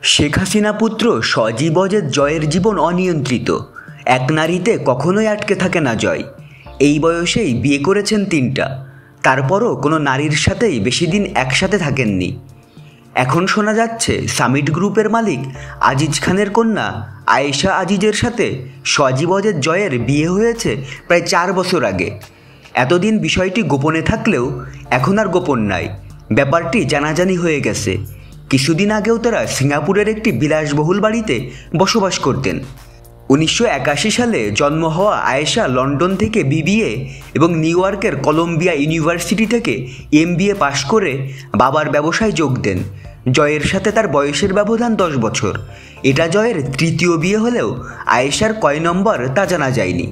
শেখ হাসিনা পুত্র সজীব অজেদ জয়ের জীবন অনিয়ন্ত্রিত। এক নারীতে কখনোই আটকে থাকে না জয়। এই বয়সেই বিয়ে করেছেন 3টা, তারপরও কোনো নারীর সাথেই বেশি দিন একসাথে থাকেননি। এখন শোনা যাচ্ছে সামিট গ্রুপের মালিক আজিজ খানের কন্যা আয়েশা আজিজের সাথে সজীব অজেদ জয়ের বিয়ে হয়েছে প্রায় 4 বছর আগে। এতদিন বিষয়টি গোপনে থাকলেও এখন আর গোপন নাই, ব্যাপারটি জানাজানি হয়ে গেছে। কিছুদিন আগেও তারা সিঙ্গাপুরের একটি বিলাসবহুল বাড়িতে বসবাস করতেন। 1981 সালে জন্ম হওয়া আয়েশা লন্ডন থেকে বিবিএ এবং নিউ ইয়র্কের কলম্বিয়া ইউনিভার্সিটি থেকে MBA পাশ করে বাবার ব্যবসায় যোগ দেন। জয়ের সাথে তার বয়সের ব্যবধান 10 বছর। এটা জয়ের 3য় বিয়ে হলেও আয়েশার কয় নম্বর তা জানা যায়নি।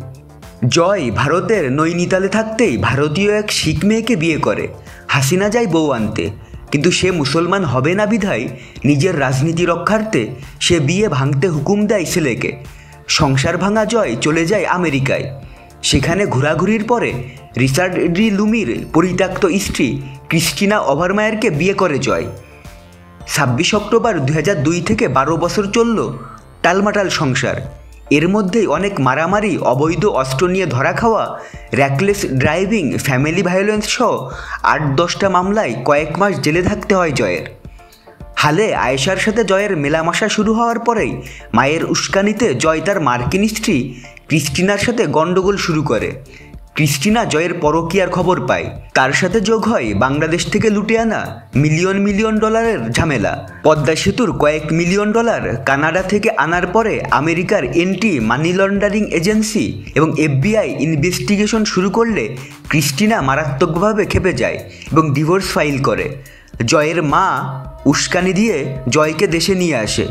জয় ভারতের নৈনিতালে থাকতেই ভারতীয় এক শিখ মেয়েকে বিয়ে করে। হাসিনা যায় বউ আনতে, কিন্তু সে মুসলমান হবে না বিধায় নিজের রাজনীতি রক্ষার্থে সে বিয়ে ভাঙতে হুকুম দেয় ছেলেকে। সংসার ভাঙা জয় চলে যায় আমেরিকায়। সেখানে ঘোরাঘুরির পরে রিচার্ড ডি লুমির পরিত্যক্ত স্ত্রী ক্রিস্টিনা ওভারমায়ারকে বিয়ে করে জয়। 26 অক্টোবর 2002 থেকে 12 বছর চলল টালমাটাল সংসার। এর মধ্যেই অনেক মারামারি, অবৈধ অস্ত্র নিয়ে ধরা খাওয়া, র্যাকলেস ড্রাইভিং, ফ্যামিলি ভায়োলেন্স সহ 8-10টা মামলায় কয়েক মাস জেলে থাকতে হয় জয়ের। হালে আয়েশার সাথে জয়ের মেলামেশা শুরু হওয়ার পরেই মায়ের উস্কানিতে জয় তার মার্কিন স্ত্রী ক্রিস্টিনার সাথে গণ্ডগোল শুরু করে। ক্রিস্টিনা জয়ের পরকীয়ার খবর পায়। তার সাথে যোগ হয় বাংলাদেশ থেকে লুটে আনা মিলিয়ন ডলারের ঝামেলা। পদ্মা সেতুর কয়েক মিলিয়ন ডলার কানাডা থেকে আনার পরে আমেরিকার এন্টি মানি লন্ডারিং এজেন্সি এবং FBI ইনভেস্টিগেশন শুরু করলে ক্রিস্টিনা মারাত্মকভাবে ক্ষেপে যায় এবং ডিভোর্স ফাইল করে। জয়ের মা উস্কানি দিয়ে জয়কে দেশে নিয়ে আসে।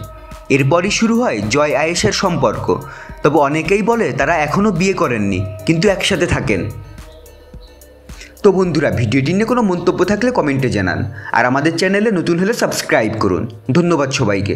এরপরই শুরু হয় জয় আয়েশার সম্পর্ক। তবে অনেকেই বলে তারা এখনও বিয়ে করেননি, কিন্তু একসাথে থাকেন। তো বন্ধুরা, ভিডিওটি নিয়ে কোনো মন্তব্য থাকলে কমেন্টে জানান, আর আমাদের চ্যানেলে নতুন হলে সাবস্ক্রাইব করুন। ধন্যবাদ সবাইকে।